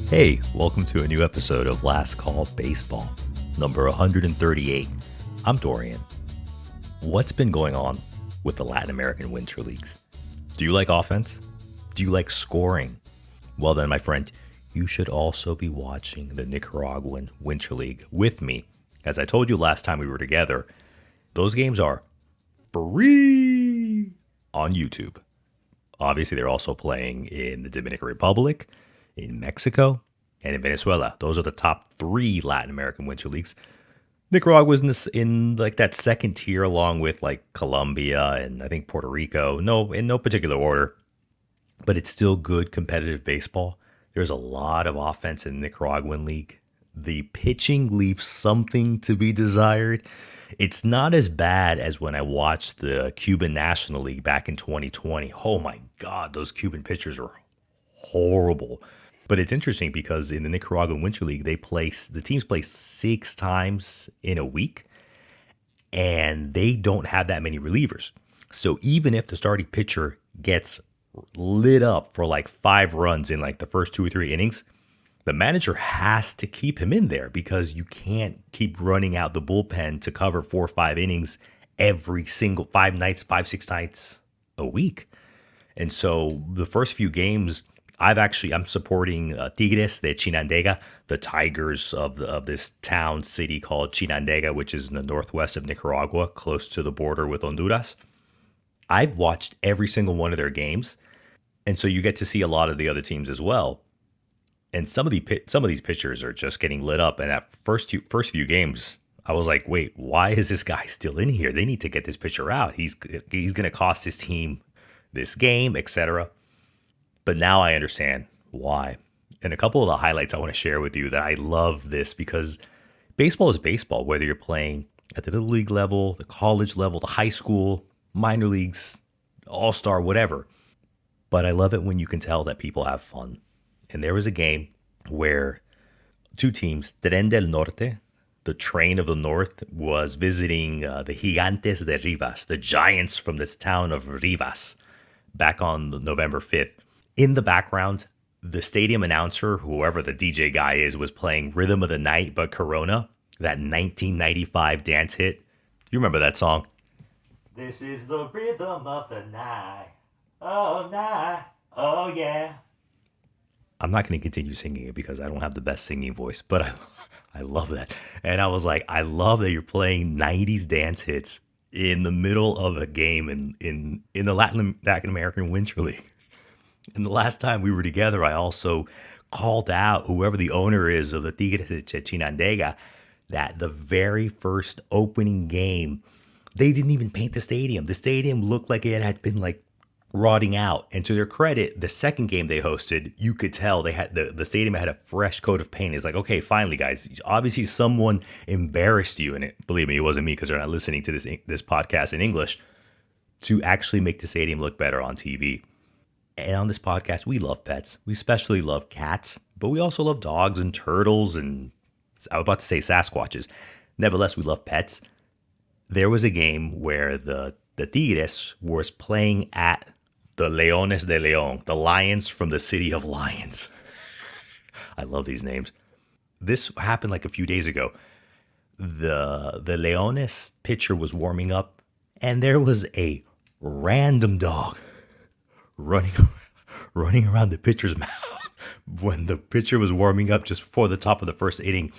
Hey, welcome to a new episode of Last Call Baseball, number 138. I'm Dorian. What's been going on with the Latin American Winter Leagues? Do you like offense? Do you like scoring? Well then, my friend, you should also be watching the Nicaraguan Winter League with me. As I told you last time we were together, those games are free on YouTube. Obviously, they're also playing in the Dominican Republic, in Mexico, and in Venezuela. Those are the top three Latin American Winter Leagues. Nicaragua's in like that second tier, along with like Colombia and I think Puerto Rico. No, in no particular order, but it's still good competitive baseball. There's a lot of offense in the Nicaraguan league. The pitching leaves something to be desired. It's not as bad as when I watched the Cuban National League back in 2020. Oh my God, those Cuban pitchers are horrible. But it's interesting because in the Nicaraguan Winter League, the teams play 6 times in a week, and they don't have that many relievers. So even if the starting pitcher gets lit up for like 5 runs in like the first 2 or 3 innings, the manager has to keep him in there because you can't keep running out the bullpen to cover 4 or 5 innings every single 5-6 nights a week. And so the first few games, I'm supporting Tigres de Chinandega, the Tigers of this city called Chinandega, which is in the northwest of Nicaragua, close to the border with Honduras. I've watched every single one of their games, and so you get to see a lot of the other teams as well. And some of these pitchers are just getting lit up. And that first few games, I was like, wait, why is this guy still in here? They need to get this pitcher out. He's going to cost his team this game, etc. But now I understand why. And a couple of the highlights I want to share with you that I love this because baseball is baseball, whether you're playing at the little league level, the college level, the high school, minor leagues, all-star, whatever. But I love it when you can tell that people have fun. And there was a game where 2 teams, Tren del Norte, the train of the north, was visiting the Gigantes de Rivas, the giants from this town of Rivas, back on November 5th. In the background, the stadium announcer, whoever the DJ guy is, was playing Rhythm of the Night, but Corona, that 1995 dance hit. You remember that song? This is the rhythm of the night. Oh, yeah. I'm not going to continue singing it because I don't have the best singing voice, but I love that. And I was like, I love that you're playing 90s dance hits in the middle of a game in the Latin American Winter League. And the last time we were together, I also called out whoever the owner is of the Tigres de Chinandega that the very first opening game, they didn't even paint the stadium. The stadium looked like it had been like rotting out. And to their credit, the second game they hosted, you could tell they had the stadium had a fresh coat of paint. It's like, okay, finally, guys, obviously someone embarrassed you. And believe me, it wasn't me because they're not listening to this podcast in English, to actually make the stadium look better on TV. And on this podcast, we love pets. We especially love cats, but we also love dogs and turtles and I was about to say Sasquatches. Nevertheless, we love pets. There was a game where the Tigres was playing at the Leones de León, the Lions from the City of Lions. I love these names. This happened like a few days ago. The Leones pitcher was warming up, and there was a random dog running around the pitcher's mouth when the pitcher was warming up just before the top of the first inning.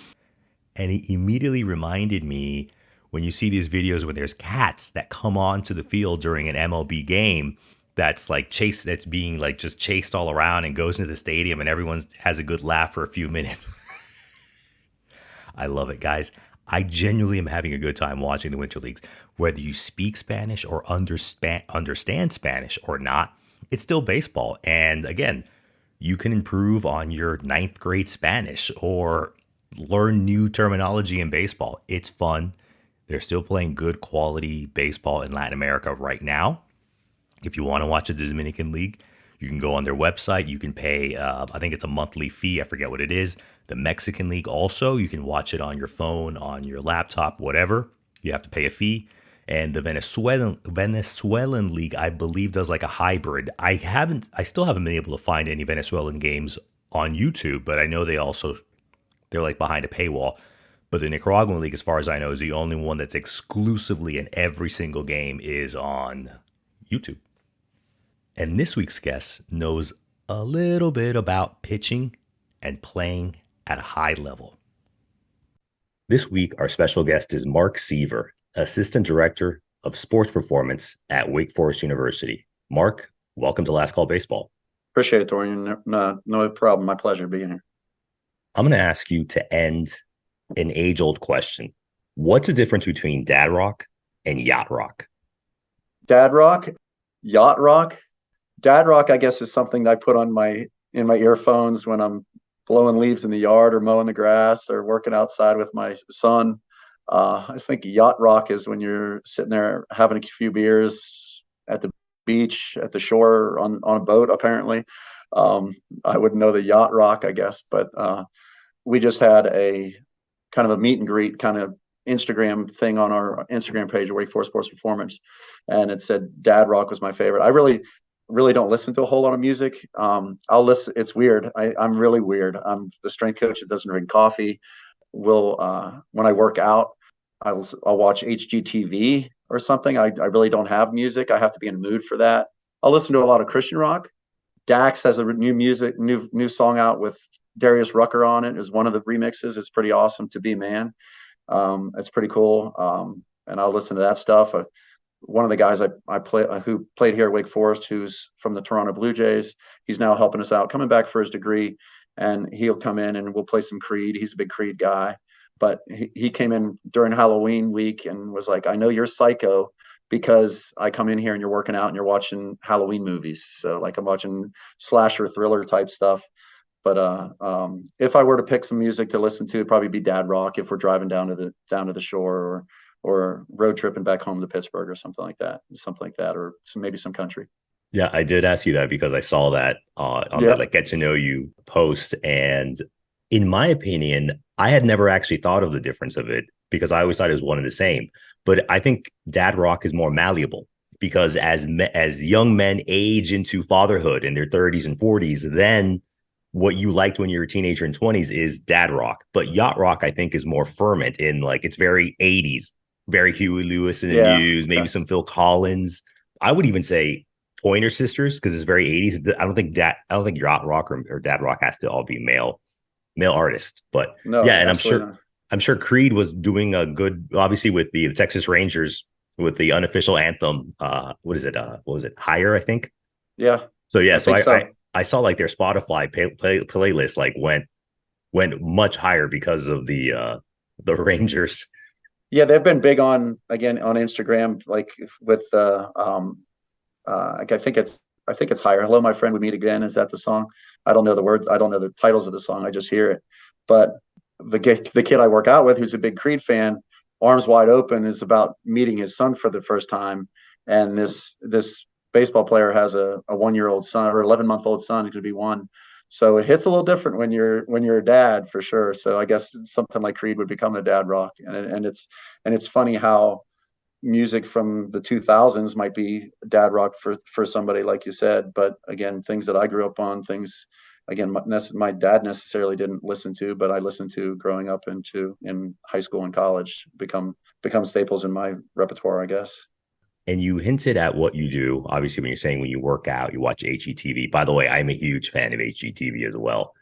And it immediately reminded me when you see these videos when there's cats that come onto the field during an MLB game that's like that's being like just chased all around and goes into the stadium and everyone has a good laugh for a few minutes. I love it, guys. I genuinely am having a good time watching the Winter Leagues. Whether you speak Spanish or understand Spanish or not, it's still baseball. And again, you can improve on your 9th grade Spanish or learn new terminology in baseball. It's fun. They're still playing good quality baseball in Latin America right now. If you want to watch the Dominican League, you can go on their website. You can pay, I think it's a monthly fee. I forget what it is. The Mexican League also, you can watch it on your phone, on your laptop, whatever. You have to pay a fee. And the Venezuelan league, I believe, does like a hybrid. I still haven't been able to find any Venezuelan games on YouTube, but I know they're like behind a paywall. But the Nicaraguan League, as far as I know, is the only one that's exclusively in every single game is on YouTube. And this week's guest knows a little bit about pitching and playing at a high level. This week, our special guest is Mark Seaver, Assistant Director of Sports Performance at Wake Forest University. Mark, welcome to Last Call Baseball. Appreciate it, Dorian. No problem. My pleasure being here. I'm going to ask you to end an age-old question. What's the difference between dad rock and yacht rock? Dad rock, yacht rock. Dad rock, I guess, is something that I put on in my earphones when I'm blowing leaves in the yard or mowing the grass or working outside with my son. I think yacht rock is when you're sitting there having a few beers at the beach, at the shore, on a boat, apparently. I wouldn't know the yacht rock, I guess, but we just had a kind of a meet and greet kind of Instagram thing on our Instagram page, Wake Forest Sports Performance, and it said Dad Rock was my favorite. I really don't listen to a whole lot of music. I'll listen. It's weird. I'm really weird. I'm the strength coach that doesn't drink coffee. Will when I work out, I'll watch HGTV or something. I really don't have music. I have to be in the mood for that. I'll listen to a lot of Christian rock. Dax has a new song out with Darius Rucker on it. Is one of the remixes. It's pretty awesome. To Be Man. It's pretty cool. And I'll listen to that stuff. One of the guys I play who played here at Wake Forest, who's from the Toronto Blue Jays, he's now helping us out, coming back for his degree, and he'll come in and we'll play some Creed. He's a big Creed guy, but he came in during Halloween week and was like, "I know you're psycho because I come in here and you're working out and you're watching Halloween movies. So like I'm watching slasher thriller type stuff." But if I were to pick some music to listen to, it'd probably be dad rock if we're driving down to the shore or road tripping back home to Pittsburgh or something like that, or maybe some country. Yeah, I did ask you that because I saw that on the Yeah, like get to know you post, and in my opinion, I had never actually thought of the difference of it because I always thought it was one and the same. But I think dad rock is more malleable because as young men age into fatherhood in their 30s and 40s, then what you liked when you were a teenager in 20s is dad rock. But yacht rock, I think, is more ferment in like it's very 80s, very Huey Lewis and the yeah, News, maybe okay. some Phil Collins. I would even say Pointer Sisters because it's very 80s. I don't think yacht rock or dad rock has to all be male artists. But yeah, No, and absolutely not. I'm sure Creed was doing a good, obviously with the Texas Rangers with the unofficial anthem. What is it? What was it? Higher, I think. Yeah, So yeah, I so think so. I saw like their Spotify playlist like went much higher because of the Rangers. Yeah, they've been big on again on Instagram, like with like I think it's higher. Hello, my friend, we meet again. Is that the song? I don't know the words. I don't know the titles of the song. I just hear it. But the kid I work out with, who's a big Creed fan, arms wide open, is about meeting his son for the first time. And this baseball player has a 1 year old son or 11-month-old son. It could be one. So it hits a little different when you're a dad for sure. So I guess something like Creed would become a dad rock, and it's funny how music from the 2000s might be dad rock for somebody like you said, but again, things that I grew up on, things again my dad necessarily didn't listen to, but I listened to growing up into in high school and college become staples in my repertoire, I guess. And you hinted at what you do. Obviously, when you're saying when you work out, you watch HGTV. By the way, I'm a huge fan of HGTV as well.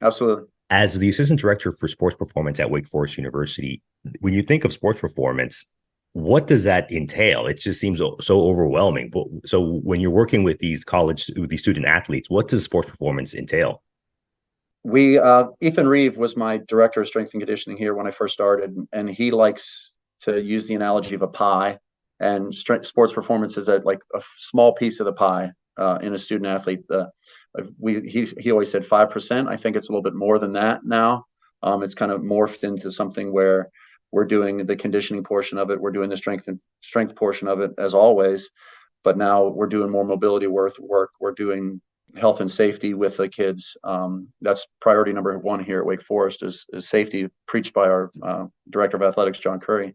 Absolutely. As the assistant director for sports performance at Wake Forest University, when you think of sports performance, what does that entail? It just seems so overwhelming. But so when you're working with these student athletes, what does sports performance entail? We Ethan Reeve was my director of strength and conditioning here when I first started, and he likes to use the analogy of a pie, and sports performance is like a small piece of the pie in a student athlete. He always said 5%. I think it's a little bit more than that now. It's kind of morphed into something where we're doing the conditioning portion of it, we're doing the strength portion of it as always, but now we're doing more mobility work. We're doing health and safety with the kids. That's priority number one here at Wake Forest is safety, preached by our director of athletics, John Curry.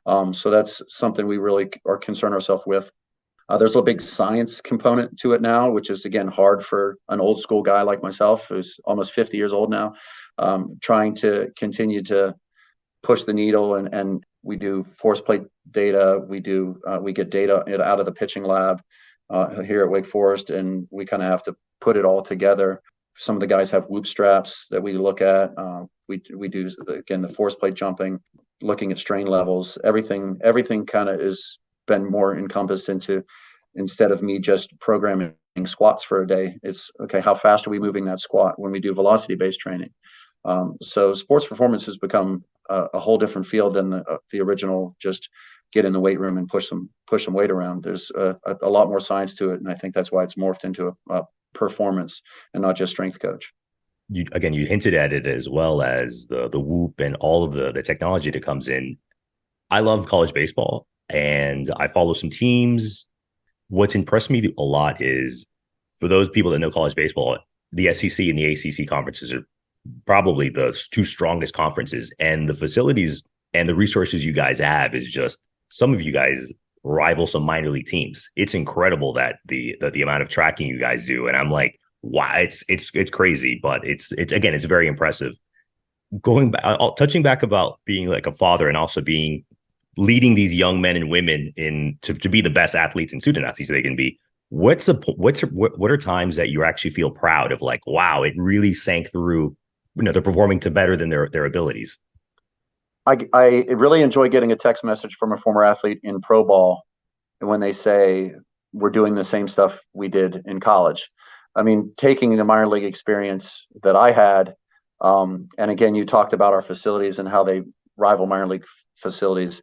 So that's something we really are concerned ourselves with. There's a big science component to it now, which is again hard for an old school guy like myself, who's almost 50 years old now, trying to continue to push the needle. And we do force plate data. We get data out of the pitching lab here at Wake Forest, and we kind of have to put it all together. Some of the guys have whoop straps that we look at. We do again the force plate jumping, looking at strain levels. Everything kind of is been more encompassed into, instead of me just programming squats for a day, it's okay, how fast are we moving that squat when we do velocity based training. So sports performance has become a whole different field than the original just get in the weight room and push some weight around. There's a lot more science to it, and I think that's why it's morphed into a performance and not just strength coach. You hinted at it, as well as the whoop and all of the technology that comes in. I love college baseball and I follow some teams. What's impressed me a lot is, for those people that know college baseball, the SEC and the ACC conferences are probably the two strongest conferences, and the facilities and the resources you guys have is just, some of you guys rival some minor league teams. It's incredible that the amount of tracking you guys do, and I'm like, wow, it's crazy, but it's again, it's very impressive. Going back, touching back about being like a father and also being leading these young men and women in to be the best athletes and student athletes they can be. What are times that you actually feel proud of, like, wow, it really sank through, they're performing to better than their abilities? I really enjoy getting a text message from a former athlete in pro ball, and when they say we're doing the same stuff we did in college. I mean, taking the minor league experience that I had, and again, you talked about our facilities and how they rival minor league facilities.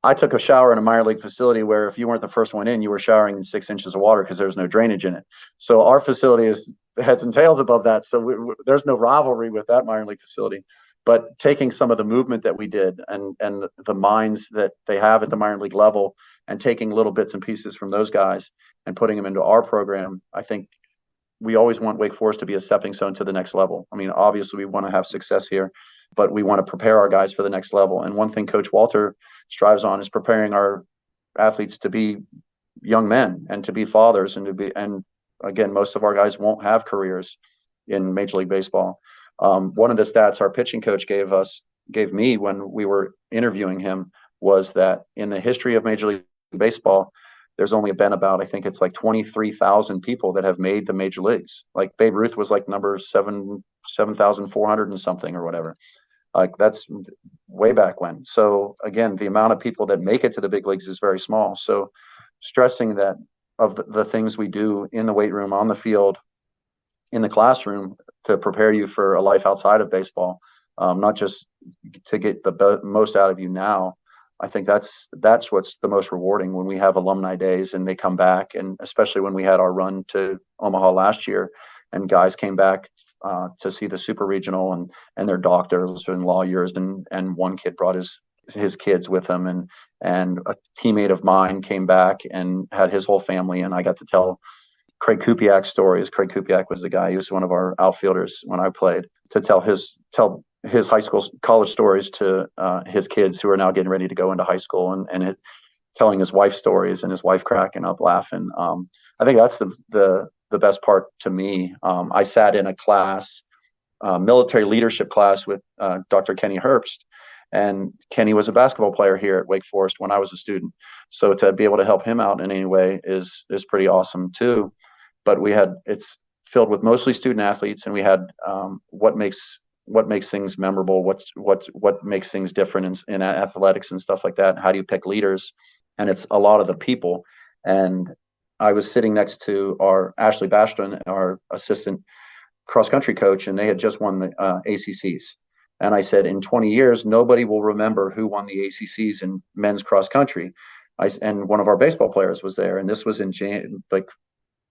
I took a shower in a minor league facility where if you weren't the first one in, you were showering in 6 inches of water because there was no drainage in it. So our facility is heads and tails above that. So there's no rivalry with that minor league facility. But taking some of the movement that we did and the minds that they have at the minor league level, and taking little bits and pieces from those guys and putting them into our program, I think we always want Wake Forest to be a stepping stone to the next level. I mean, obviously we want to have success here, but we want to prepare our guys for the next level. And one thing Coach Walter strives on is preparing our athletes to be young men and to be fathers, and again, most of our guys won't have careers in Major League Baseball. One of the stats our pitching coach gave me when we were interviewing him was that in the history of Major League Baseball, there's only been about, I think it's like 23,000 people that have made the major leagues. Like Babe Ruth was like number 7,400 and something or whatever. Like that's way back when. So again, the amount of people that make it to the big leagues is very small. So stressing that of the things we do in the weight room, on the field, in the classroom to prepare you for a life outside of baseball, not just to get the most out of you now. I think that's what's the most rewarding when we have alumni days and they come back, and especially when we had our run to Omaha last year, and guys came back to see the super regional, and their doctors and lawyers, and one kid brought his kids with him, and a teammate of mine came back and had his whole family, and I got to tell Craig Kupiak's stories. Craig Kupiak was the guy, he was one of our outfielders when I played, to tell his high school, college stories to his kids who are now getting ready to go into high school, and telling his wife's stories, and his wife cracking up laughing. I think that's the best part to me. I sat in a class, military leadership class, with Dr. Kenny Herbst, and Kenny was a basketball player here at Wake Forest when I was a student. So to be able to help him out in any way is pretty awesome too. But it's filled with mostly student athletes, and we had what makes things memorable, what makes things different in athletics and stuff like that. How do you pick leaders? And it's a lot of the people. And I was sitting next to our Ashley Bastion, our assistant cross country coach, and they had just won the ACCs. And I said, in 20 years, nobody will remember who won the ACCs in men's cross country. And one of our baseball players was there, and this was in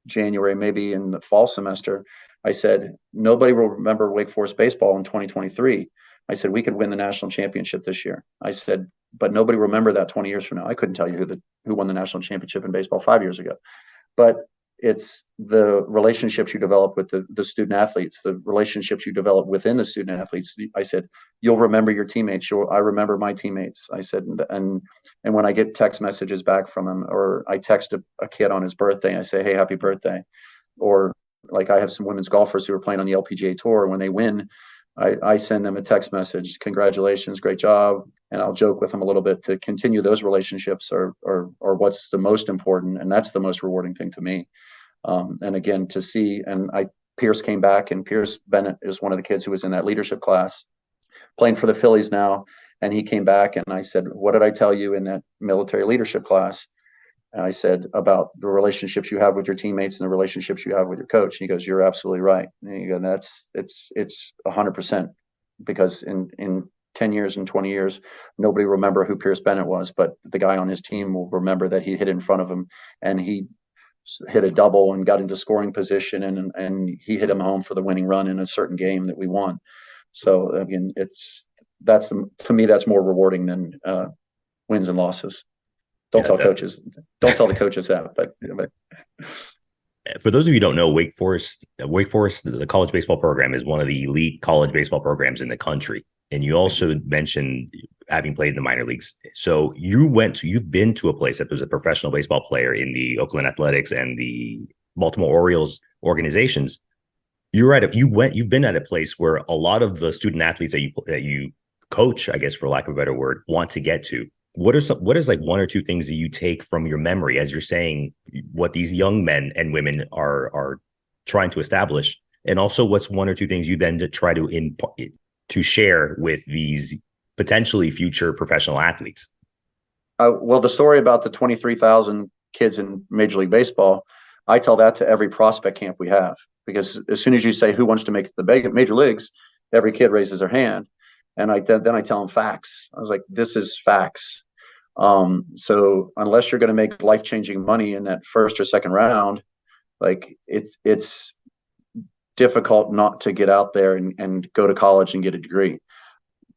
January, maybe in the fall semester. I said, nobody will remember Wake Forest baseball in 2023. I said, we could win the national championship this year. I said, but nobody will remember that 20 years from now. I couldn't tell you who won the national championship in baseball 5 years ago. But it's the relationships you develop with the student athletes, the relationships you develop within the student athletes. I said, you'll remember your teammates. I remember my teammates. I said, and when I get text messages back from them, or I text a kid on his birthday, I say, hey, happy birthday. Or like I have some women's golfers who are playing on the LPGA tour. When they win, I send them a text message, congratulations, great job. And I'll joke with them a little bit to continue those relationships or what's the most important. And that's the most rewarding thing to me. And again, to see, Pierce came back, and Pierce Bennett is one of the kids who was in that leadership class playing for the Phillies now. And he came back, and I said, what did I tell you in that military leadership class? And I said, about the relationships you have with your teammates and the relationships you have with your coach. And he goes, you're absolutely right. And you go, it's 100%, because in 10 years and 20 years, nobody will remember who Pierce Bennett was, but the guy on his team will remember that he hit in front of him, and he hit a double and got into scoring position, and he hit him home for the winning run in a certain game that we won. So again, to me, that's more rewarding than wins and losses. Don't Yeah, tell coaches. Don't tell the coaches that. But for those of you who don't know, Wake Forest, the college baseball program is one of the elite college baseball programs in the country. And you also mentioned having played in the minor leagues. So you've been to a place that there's a professional baseball player in the Oakland Athletics and the Baltimore Orioles organizations. You've been at a place where a lot of the student athletes that you coach, I guess, for lack of a better word, want to get to. What is like one or two things that you take from your memory as you're saying what these young men and women are trying to establish, and also what's one or two things you then try to share with these potentially future professional athletes? well, the story about the 23,000 kids in Major League Baseball, I tell that to every prospect camp we have, because as soon as you say who wants to make the major leagues, every kid raises their hand, and then I tell them facts. I was like, this is facts. So unless you're going to make life-changing money in that first or second round, like it's difficult not to get out there and go to college and get a degree.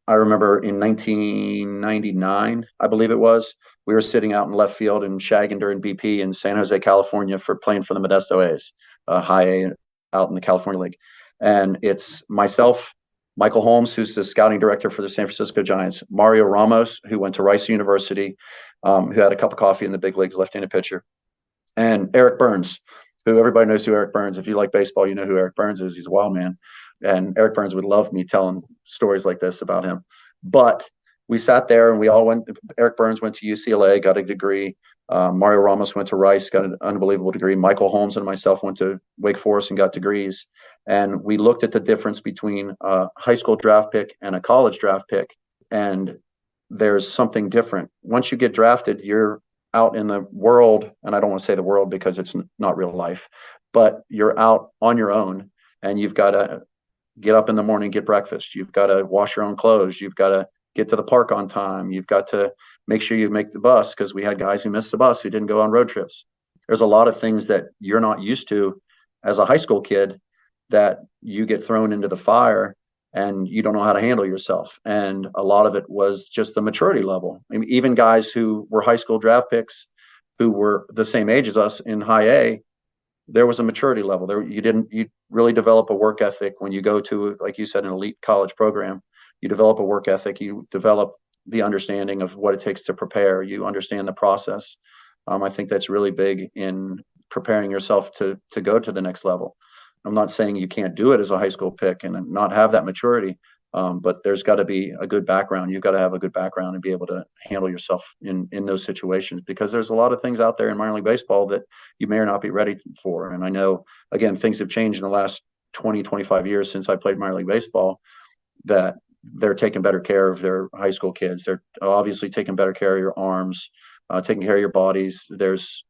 I remember in 1999, I believe it was, we were sitting out in left field in shagging during BP in San Jose, California, for playing for the Modesto A's, high A out in the California League. And it's myself, Michael Holmes, who's the scouting director for the San Francisco Giants, Mario Ramos, who went to Rice University, who had a cup of coffee in the big leagues, left-handed pitcher, and Eric Burns, who everybody knows who Eric Burns. If you like baseball, you know who Eric Burns is. He's a wild man. And Eric Burns would love me telling stories like this about him. But we sat there and we all went. Eric Burns went to UCLA, got a degree. Mario Ramos went to Rice, got an unbelievable degree. Michael Holmes and myself went to Wake Forest and got degrees. And we looked at the difference between a high school draft pick and a college draft pick. And there's something different. Once you get drafted, you're out in the world, and I don't want to say the world because it's not real life, but you're out on your own, and you've got to get up in the morning, get breakfast. You've got to wash your own clothes. You've got to get to the park on time. You've got to make sure you make the bus, because we had guys who missed the bus who didn't go on road trips. There's a lot of things that you're not used to as a high school kid that you get thrown into the fire and you don't know how to handle yourself. And a lot of it was just the maturity level. I mean, even guys who were high school draft picks who were the same age as us in high A, there was a maturity level there. You really develop a work ethic when you go to, like you said, an elite college program. You develop a work ethic. You develop the understanding of what it takes to prepare. You understand the process. I think that's really big in preparing yourself to go to the next level. I'm not saying you can't do it as a high school pick and not have that maturity, but there's got to be a good background. You've got to have a good background and be able to handle yourself in those situations, because there's a lot of things out there in minor league baseball that you may or not be ready for. And I know, again, things have changed in the last 20, 25 years since I played minor league baseball, that they're taking better care of their high school kids. They're obviously taking better care of your arms, taking care of your bodies. There's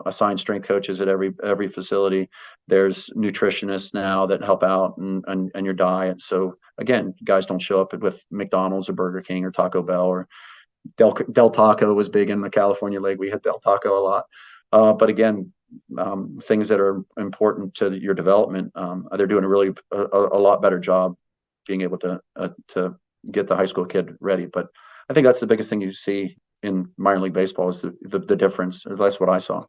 assigned strength coaches at every facility. There's nutritionists now that help out and your diet. So again, guys don't show up with McDonald's or Burger King or Taco Bell, or Del Taco was big in the California League. We hit Del Taco a lot. But again, things that are important to your development, they're doing a lot better job being able to get the high school kid ready. But I think that's the biggest thing you see in minor league baseball is the difference. That's what I saw.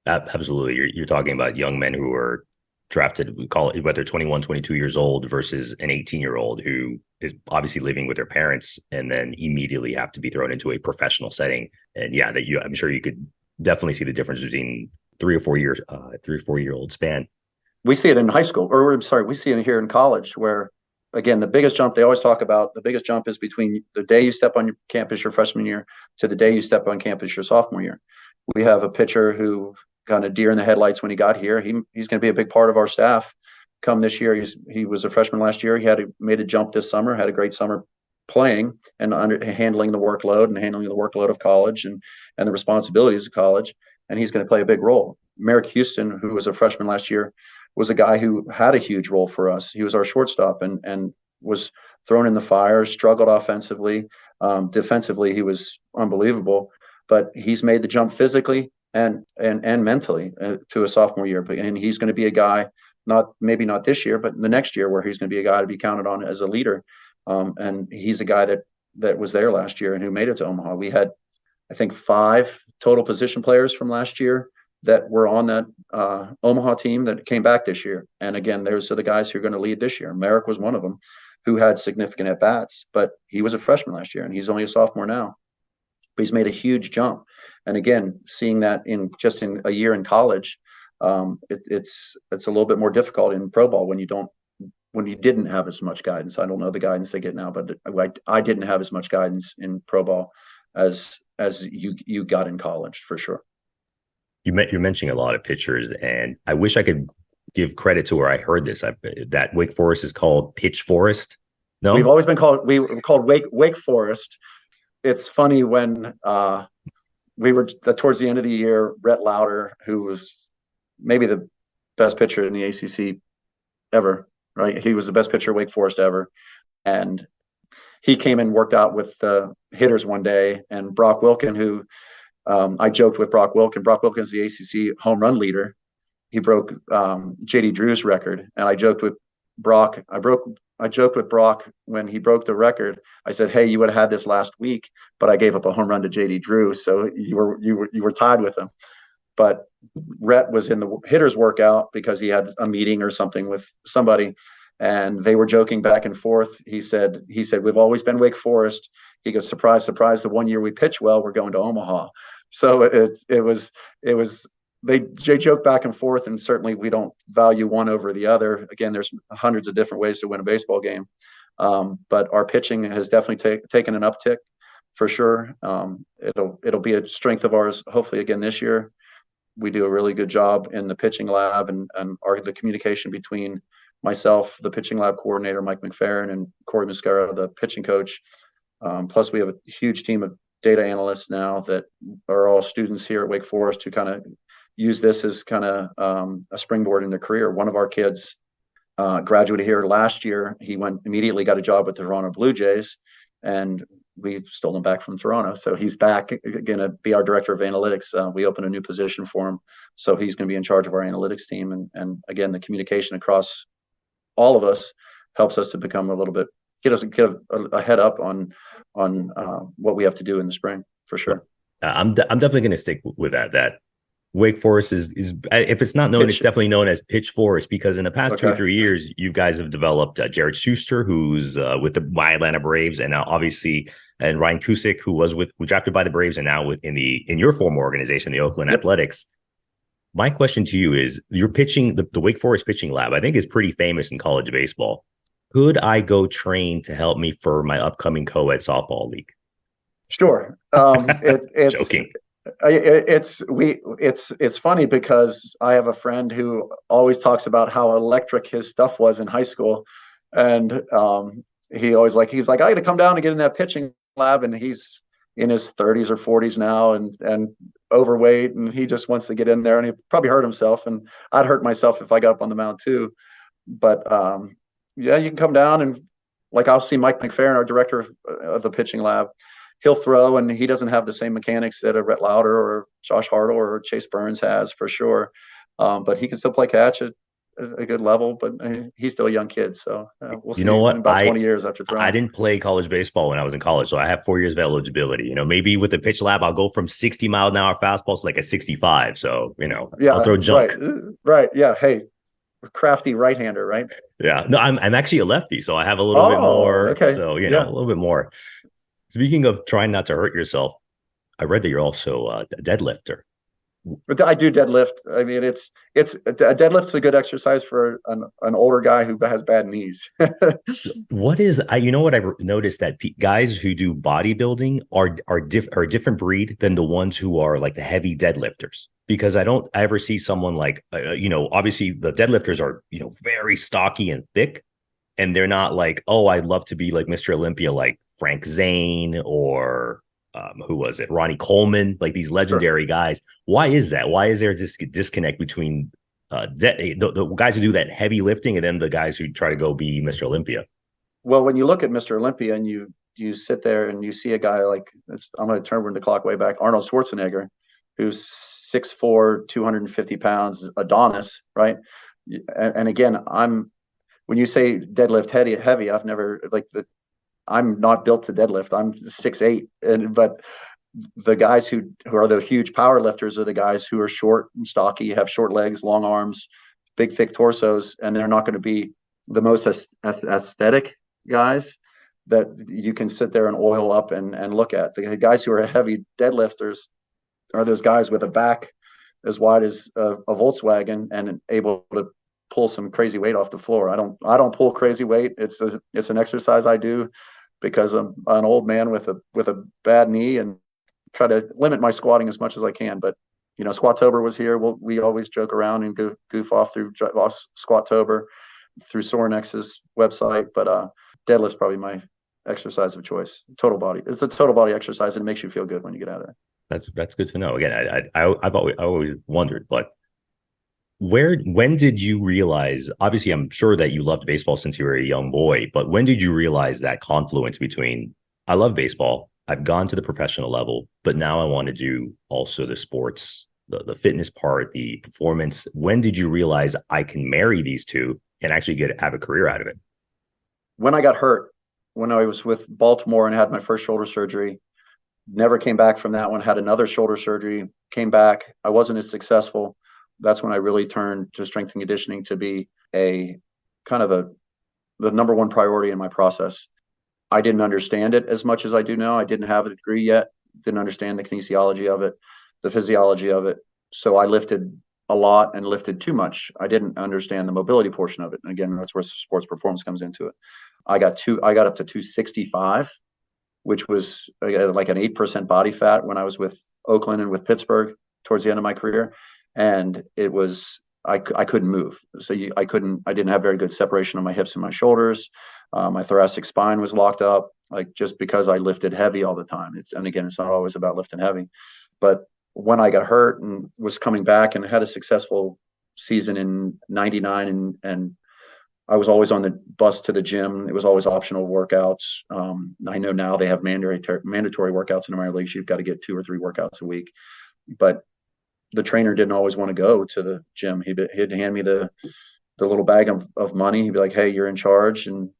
Absolutely. You're talking about young men who are drafted, we call it whether 21, 22 years old versus an 18-year-old who is obviously living with their parents and then immediately have to be thrown into a professional setting. And yeah, I'm sure you could definitely see the difference between 3 or 4 years, 3 or 4 year old span. We see it in high school, or I'm sorry, we see it here in college, where again, the biggest jump they always talk about, the biggest jump is between the day you step on your campus your freshman year to the day you step on campus your sophomore year. We have a pitcher who kind of deer in the headlights when he got here. He's going to be a big part of our staff come this year. He was a freshman last year. Made a jump this summer, had a great summer playing and handling the workload of college and the responsibilities of college. And he's going to play a big role. Merrick Houston, who was a freshman last year, was a guy who had a huge role for us. He was our shortstop and was thrown in the fire, struggled offensively. Defensively, he was unbelievable, but he's made the jump physically and mentally to a sophomore year. And he's going to be a guy, maybe not this year, but the next year, where he's going to be a guy to be counted on as a leader. And he's a guy that was there last year and who made it to Omaha. We had, I think, 5 total position players from last year that were on that Omaha team that came back this year. And again, those are the guys who are going to lead this year. Merrick was one of them who had significant at bats, but he was a freshman last year and he's only a sophomore now. But he's made a huge jump. And again, seeing that in a year in college, it's a little bit more difficult in pro ball when you didn't have as much guidance. I don't know the guidance they get now, but I didn't have as much guidance in pro ball as you got in college for sure. You're mentioning a lot of pitchers, and I wish I could give credit to where I heard this. That Wake Forest is called Pitch Forest. We've No, always been called Wake Forest. It's funny when we were towards the end of the year, Rhett Lauder, who was maybe the best pitcher in the ACC ever, right? He was the best pitcher at Wake Forest ever. And he came and worked out with the hitters one day. And Brock Wilkin, who I joked with Brock Wilkin. Brock Wilkin's the ACC home run leader. He broke JD Drew's record. And I joked with Brock. I joked with Brock when he broke the record. I said, "Hey, you would have had this last week, but I gave up a home run to JD Drew, so you were tied with him." But Rhett was in the hitters workout because he had a meeting or something with somebody, and they were joking back and forth. He said, "We've always been Wake Forest." He goes, "Surprise, surprise! The one year we pitch well, we're going to Omaha." So they joke back and forth, and certainly we don't value one over the other. Again, there's hundreds of different ways to win a baseball game, but our pitching has definitely taken an uptick for sure. It'll be a strength of ours. Hopefully, again this year, we do a really good job in the pitching lab and the communication between myself, the pitching lab coordinator Mike McFerrin, and Corey Muscara, the pitching coach. Plus, we have a huge team of data analysts now that are all students here at Wake Forest who kind of use this as kind of a springboard in their career. One of our kids graduated here last year. He immediately got a job with the Toronto Blue Jays, and we stole him back from Toronto. So he's back going to be our director of analytics. We opened a new position for him. So he's going to be in charge of our analytics team. And again, the communication across all of us helps us to become a little bit, get a head up on what we have to do in the spring for sure. I'm definitely going to stick with that Wake Forest is if it's not known, it's definitely known as Pitch Forest, because in the past 2 or 3 years, you guys have developed Jared Schuster, who's with my Atlanta Braves, and now obviously, and Ryan Cusick, who was drafted by the Braves, and now in your former organization, the Oakland Athletics. My question to you is: you're pitching the Wake Forest pitching lab, I think, is pretty famous in college baseball. Could I go train to help me for my upcoming co-ed softball league? Sure. It's joking. It's funny because I have a friend who always talks about how electric his stuff was in high school, and he's like, I got to come down and get in that pitching lab, and he's in his 30s or 40s now and overweight, and he just wants to get in there, and he probably hurt himself, and I'd hurt myself if I got up on the mound too. But yeah, you can come down and like I'll see Mike McFerrin, our director of the pitching lab. He'll throw, and he doesn't have the same mechanics that a Rhett Lauder or Josh Hartle or Chase Burns has for sure. But he can still play catch. a good level, but he's still a young kid. So we'll You see know in what? about 20 years after I throwing. didn't play college baseball when I was in college, so I have 4 years of eligibility. Maybe with the pitch lab, I'll go from 60-mile-an-hour fastball to like a 65. So I'll Yeah, throw right, junk. right. Yeah. Hey, crafty right-hander, right? Yeah, no, I'm actually a lefty, so I have a little bit Oh, more. okay. So a Yeah. little bit more. Speaking of trying not to hurt yourself, I read that you're also a deadlifter. But I do deadlift. I mean, it's a deadlift's a good exercise for an older guy who has bad knees. What is I? You know what I noticed that guys who do bodybuilding are a different breed than the ones who are like the heavy deadlifters. Because I don't ever see someone like obviously the deadlifters are very stocky and thick, and they're not like, oh, I'd love to be like Mr. Olympia, like Frank Zane or who was it, Ronnie Coleman, like these Sure. legendary guys. Why is that? Why is there this disconnect between the guys who do that heavy lifting and then the guys who try to go be Mr. Olympia? Well, when you look at Mr. Olympia and you sit there and you see a guy like I'm going to turn the clock way back, Arnold Schwarzenegger, who's 6'4", 250 pounds, Adonis, right? And again, when you say deadlift heavy, I've never like I'm not built to deadlift. I'm 6'8", but the guys who are the huge power lifters are the guys who are short and stocky, have short legs, long arms, big thick torsos, and they're not going to be the most aesthetic guys that you can sit there and oil up and look at. The guys who are heavy deadlifters are those guys with a back as wide as a Volkswagen and able to pull some crazy weight off the floor. I don't pull crazy weight. It's an exercise I do because I'm an old man with a bad knee and try to limit my squatting as much as I can. But Squattober was here. We always joke around and goof off through Squattober through Sorenex's website. But deadlift's probably my exercise of choice. Total body. It's a total body exercise, and it makes you feel good when you get out of it. That's good to know. Again, I've always wondered, but when did you realize? Obviously, I'm sure that you loved baseball since you were a young boy, but when did you realize that confluence between I love baseball, I've gone to the professional level, but now I want to do also the sports, the fitness part, the performance. When did you realize I can marry these two and actually have a career out of it? When I got hurt, when I was with Baltimore and had my first shoulder surgery, never came back from that one, had another shoulder surgery, came back. I wasn't as successful. That's when I really turned to strength and conditioning to be a kind of the number one priority in my process. I didn't understand it as much as I do now. I didn't have a degree yet, didn't understand the kinesiology of it, the physiology of it. So I lifted a lot and lifted too much. I didn't understand the mobility portion of it. And again, that's where sports performance comes into it. I got up to 265, which was like an 8% body fat when I was with Oakland and with Pittsburgh towards the end of my career. And it was, I couldn't move. So I didn't have very good separation of my hips and my shoulders. My thoracic spine was locked up, like just because I lifted heavy all the time. And again, it's not always about lifting heavy. But when I got hurt and was coming back and had a successful season in 99 and I was always on the bus to the gym. It was always optional workouts. I know now they have mandatory workouts in the minor leagues. You've got to get 2 or 3 workouts a week. But the trainer didn't always want to go to the gym. He'd hand me the little bag of money. He'd be like, "Hey, you're in charge, and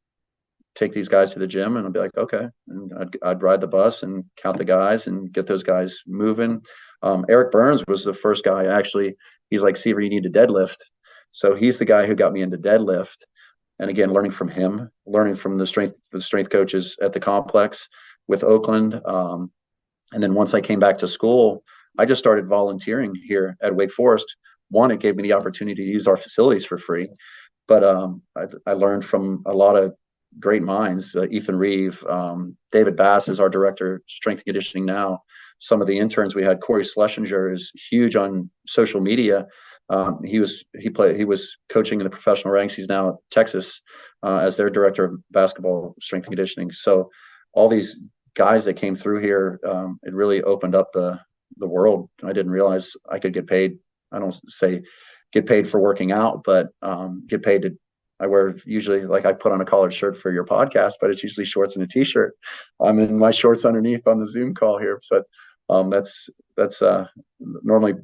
take these guys to the gym." And I'd be like, "Okay." And I'd ride the bus and count the guys and get those guys moving. Eric Burns was the first guy. Actually, he's like, "Seaver, you need to deadlift." So he's the guy who got me into deadlift. And again, learning from him, learning from the strength coaches at the complex with Oakland. And then once I came back to school, I just started volunteering here at Wake Forest. One, it gave me the opportunity to use our facilities for free, but I learned from a lot of great minds. Ethan Reeve, David Bass is our director of strength and conditioning now. Some of the interns we had, Corey Schlesinger is huge on social media. He was coaching in the professional ranks. He's now at Texas as their director of basketball strength and conditioning. So all these guys that came through here, it really opened up the world. I didn't realize I could get paid. I don't say get paid for working out, but get paid to. I wear usually like I put on a collared shirt for your podcast, but it's usually shorts and a t-shirt. I'm in my shorts underneath on the Zoom call here, so that's normally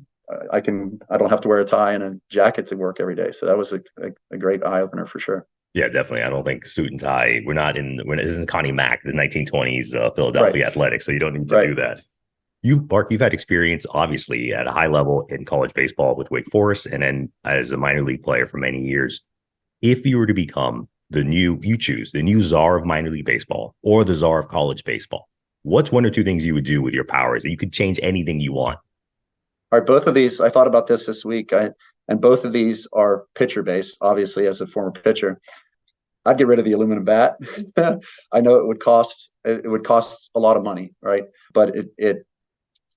I don't have to wear a tie and a jacket to work every day. So that was a great eye opener for sure. Yeah, definitely. I don't think suit and tie. This isn't Connie Mack, the 1920s Right. Philadelphia Athletics. So you don't need to Right. do that. Mark, you've had experience obviously at a high level in college baseball with Wake Forest, and then as a minor league player for many years. If you were to become you choose the new czar of minor league baseball or the czar of college baseball, what's one or two things you would do with your powers that you could change anything you want? All right. Both of these, I thought about this week. And both of these are pitcher based, obviously, as a former pitcher. I'd get rid of the aluminum bat. I know it would cost a lot of money, right? But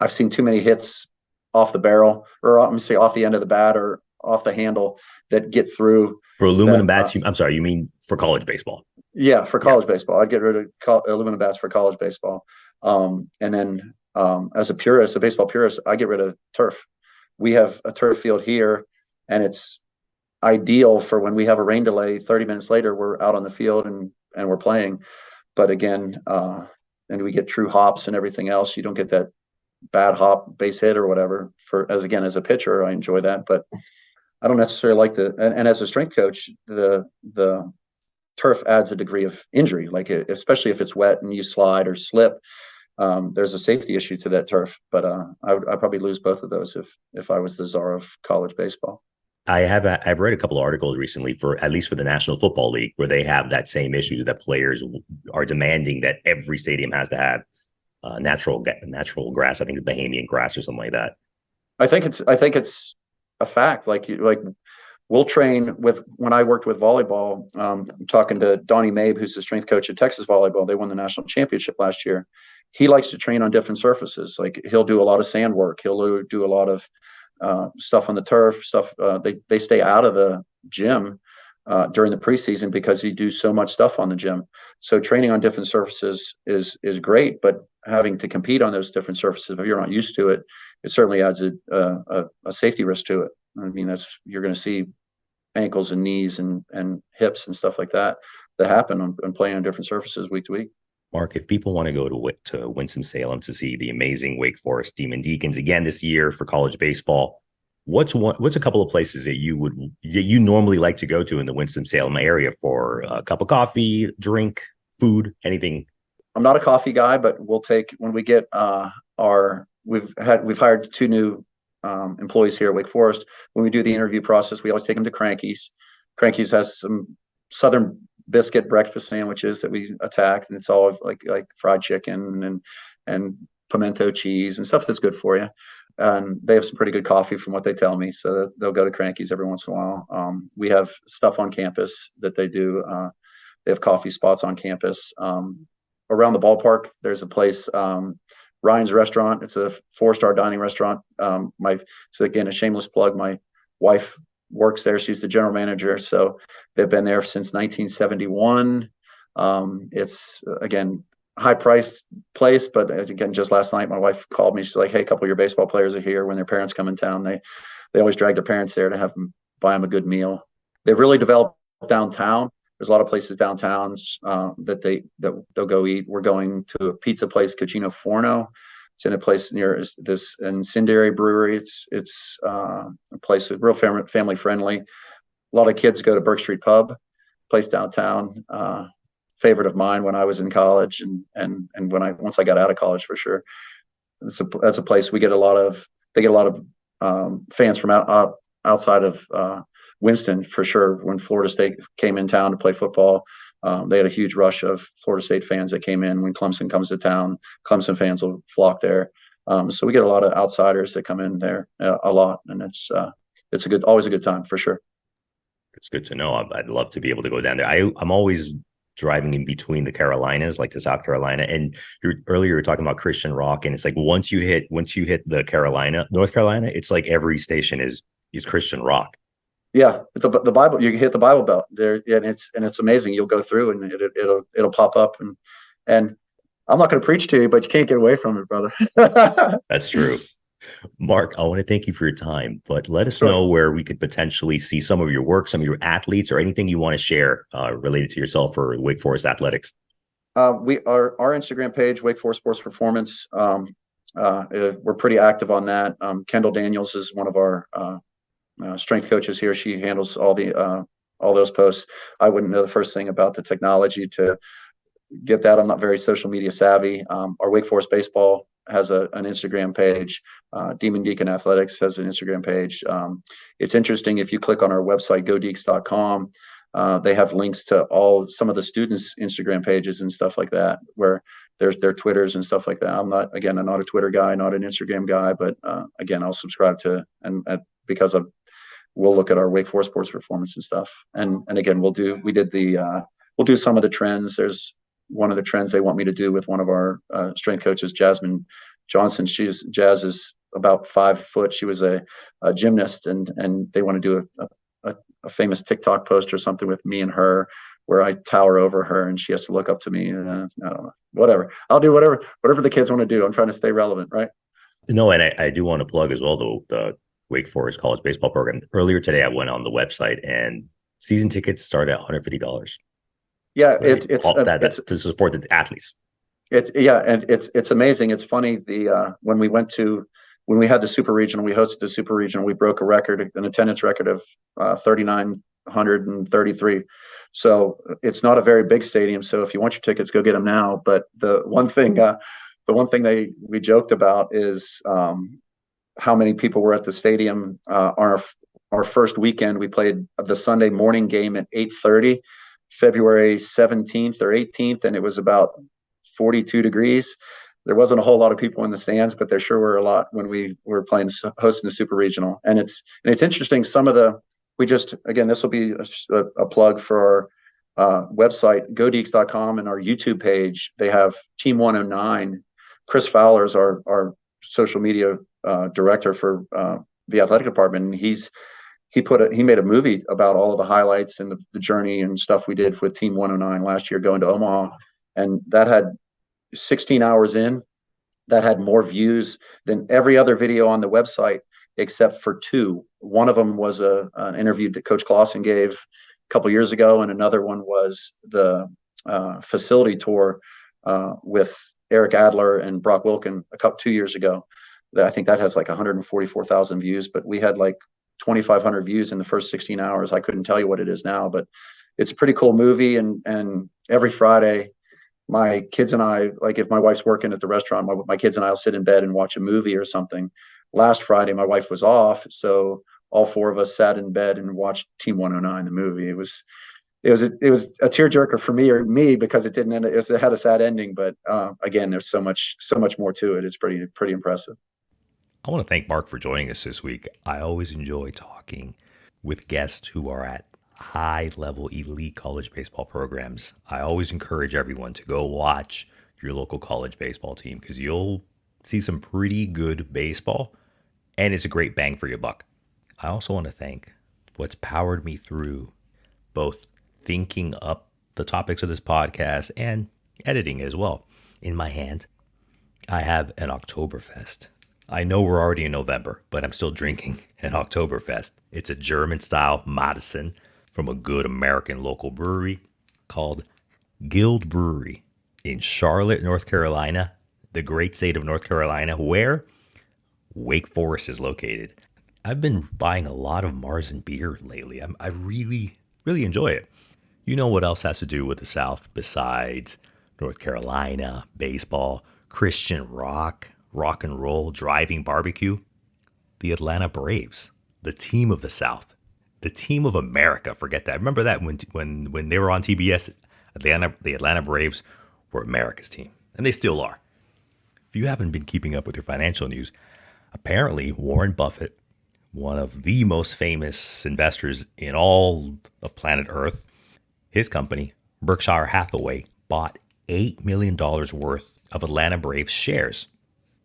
I've seen too many hits off the barrel, or let me say off the end of the bat or off the handle, that get through. For That aluminum bats, I'm sorry, you mean for college baseball? Yeah, for Yeah. college baseball, I'd get rid of aluminum bats for college baseball. And then as a baseball purist, I get rid of turf. We have a turf field here, and it's ideal for when we have a rain delay. 30 minutes later, we're out on the field and we're playing. But again, and we get true hops and everything else. You don't get that bad hop base hit or whatever. As a pitcher, I enjoy that, but I don't necessarily like and as a strength coach, the turf adds a degree of injury, like especially if it's wet and you slide or slip. There's a safety issue to that turf, but I'd probably lose both of those if I was the czar of college baseball. I've read a couple of articles recently for at least for the National Football League where they have that same issue that players are demanding that every stadium has to have natural grass. I think the Bahamian grass or something like that. I think it's a fact. Like we'll train with when I worked with volleyball. I'm talking to Donnie Mabe, who's the strength coach at Texas Volleyball. They won the national championship last year. He likes to train on different surfaces. Like he'll do a lot of sand work. He'll do a lot of stuff on the turf. Stuff they stay out of the gym during the preseason because you do so much stuff on the gym. So training on different surfaces is great, but having to compete on those different surfaces if you're not used to it, it certainly adds a safety risk to it. I mean, you're going to see ankles and knees and hips and stuff like that happen on playing on different surfaces week to week. Mark, if people want to go to Winston-Salem to see the amazing Wake Forest Demon Deacons again this year for college baseball, what's a couple of places that you normally like to go to in the Winston-Salem area for a cup of coffee, drink, food, anything? I'm not a coffee guy, but we'll take when we get we've hired two new employees here at Wake Forest. When we do the interview process, we always take them to Cranky's. Cranky's has some Southern biscuit breakfast sandwiches that we attack, and it's all like fried chicken and pimento cheese and stuff that's good for you. And they have some pretty good coffee from what they tell me, so they'll go to Cranky's every once in a while. We have stuff on campus that they do. They have coffee spots on campus. Around the ballpark, there's a place, Ryan's Restaurant. It's a 4-star dining restaurant. So again, a shameless plug. My wife works there. She's the general manager. So they've been there since 1971. It's again high priced place, but again, just last night my wife called me. She's like, "Hey, a couple of your baseball players are here. When their parents come in town, they always drag their parents there to have them buy them a good meal." They've really developed downtown. There's a lot of places downtown that they'll go eat. We're going to a pizza place, Cucino Forno. It's in a place near this Incendiary Brewery. It's a place that's real family friendly. A lot of kids go to Burke Street Pub, place downtown. Favorite of mine when I was in college and once I got out of college for sure. That's a place they get a lot of fans from outside of Winston for sure. When Florida State came in town to play football, they had a huge rush of Florida State fans that came in. When Clemson comes to town, Clemson fans will flock there. So we get a lot of outsiders that come in there a lot, and it's always a good time for sure. It's good to know. I'd love to be able to go down there. I'm always driving in between the Carolinas, like to South Carolina. And earlier you were talking about Christian rock, and it's like once you hit the North Carolina, it's like every station is Christian rock. Yeah, the Bible, you hit the Bible Belt there, and it's amazing. You'll go through and it'll pop up, and I'm not going to preach to you, but you can't get away from it, brother. That's true. Mark, I want to thank you for your time, but let us Sure. know where we could potentially see some of your work, some of your athletes, or anything you want to share related to yourself or Wake Forest athletics. Our Instagram page, Wake Forest Sports Performance. we're pretty active on that. Kendall Daniels is one of our strength coaches here. She handles all those posts. I wouldn't know the first thing about the technology to get that. I'm not very social media savvy. Our Wake Forest baseball has an Instagram page. Demon Deacon Athletics has an Instagram page. It's interesting if you click on our website, godeeks.com. They have links to some of the students' Instagram pages and stuff like that, where there's their Twitters and stuff like that. I'm not a Twitter guy, not an Instagram guy, but again, I'll subscribe to because we'll look at our Wake Forest sports performance and stuff. And again, we'll do some of the trends. There's one of the trends they want me to do with one of our strength coaches, Jasmine Johnson. Jazz is about 5 foot. She was a gymnast, and they want to do a famous TikTok post or something with me and her, where I tower over her and she has to look up to me. I don't know, whatever. I'll do whatever the kids want to do. I'm trying to stay relevant, right? No, and I do want to plug as well the Wake Forest college baseball program. Earlier today, I went on the website and season tickets start at $150. Yeah, it's to support the athletes. And it's amazing. It's funny. When we had the super regional, we hosted the super regional. We broke an attendance record of 3,933. So it's not a very big stadium. So if you want your tickets, go get them now. But the one thing we joked about is how many people were at the stadium. Our first weekend, we played the Sunday morning game at 8:30, February 17th or 18th, and it was about 42 degrees. There wasn't a whole lot of people in the stands, but there sure were a lot when we were hosting the super regional. And it's interesting. This will be a plug for our website, godeeks.com, and our YouTube page. They have Team 109. Chris Fowler's our social media director for the athletic department. And he made a movie about all of the highlights and the journey and stuff we did with Team 109 last year going to Omaha. And that had 16 hours in, that had more views than every other video on the website, except for 2. One of them was an interview that Coach Clausen gave a couple years ago. And another one was the facility tour with Eric Adler and Brock Wilkin 2 years ago. I think that has like 144,000 views, but we had like 2,500 views in the first 16 hours. I couldn't tell you what it is now, but it's a pretty cool movie. And every Friday, my kids and I, like if my wife's working at the restaurant, my kids and I will sit in bed and watch a movie or something. Last Friday, my wife was off, so all 4 of us sat in bed and watched Team 109, the movie. It was a tearjerker for me because it didn't end. It had a sad ending, but again, there's so much more to it. It's pretty impressive. I want to thank Mark for joining us this week. I always enjoy talking with guests who are at high-level elite college baseball programs. I always encourage everyone to go watch your local college baseball team because you'll see some pretty good baseball, and it's a great bang for your buck. I also want to thank what's powered me through both thinking up the topics of this podcast and editing as well. In my hand, I have an Oktoberfest. I know we're already in November, but I'm still drinking an Oktoberfest. It's a German-style Märzen from a good American local brewery called Gilde Brewery in Charlotte, North Carolina, the great state of North Carolina, where Wake Forest is located. I've been buying a lot of Märzen beer lately. I really, really enjoy it. You know what else has to do with the South besides North Carolina, baseball, Christian rock and roll, driving barbecue? The Atlanta Braves, the team of the South, the team of America. Forget that. Remember that when they were on TBS, the Atlanta Braves were America's team, and they still are. If you haven't been keeping up with your financial news, apparently Warren Buffett, one of the most famous investors in all of planet Earth, his company, Berkshire Hathaway, bought $8 million worth of Atlanta Braves shares.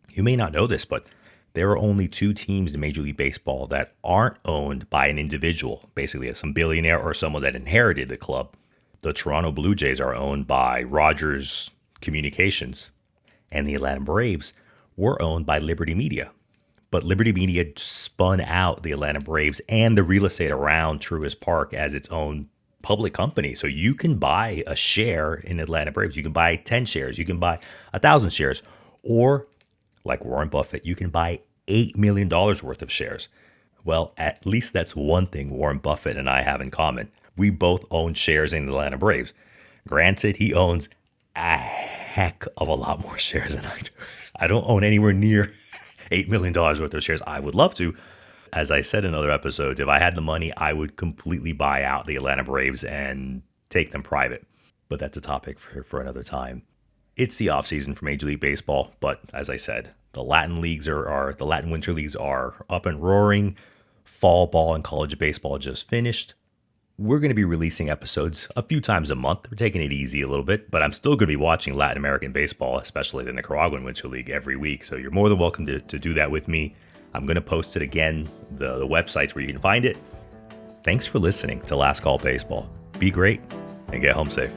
You may not know this, but there are only 2 teams in Major League Baseball that aren't owned by an individual, basically some billionaire or someone that inherited the club. The Toronto Blue Jays are owned by Rogers Communications, and the Atlanta Braves were owned by Liberty Media. But Liberty Media spun out the Atlanta Braves and the real estate around Truist Park as its own public company. So you can buy a share in Atlanta Braves. You can buy 10 shares. You can buy 1,000 shares. Or like Warren Buffett, you can buy $8 million worth of shares. Well, at least that's one thing Warren Buffett and I have in common. We both own shares in the Atlanta Braves. Granted, he owns a heck of a lot more shares than I do. I don't own anywhere near $8 million worth of shares. I would love to. As I said in other episodes, if I had the money, I would completely buy out the Atlanta Braves and take them private. But that's a topic for another time. It's the offseason for Major League Baseball, but as I said, the Latin leagues the Latin winter leagues are up and roaring. Fall ball and college baseball just finished. We're going to be releasing episodes a few times a month. We're taking it easy a little bit, but I'm still going to be watching Latin American baseball, especially the Nicaraguan Winter League, every week. So you're more than welcome to do that with me. I'm going to post it again, the websites where you can find it. Thanks for listening to Last Call Baseball. Be great and get home safe.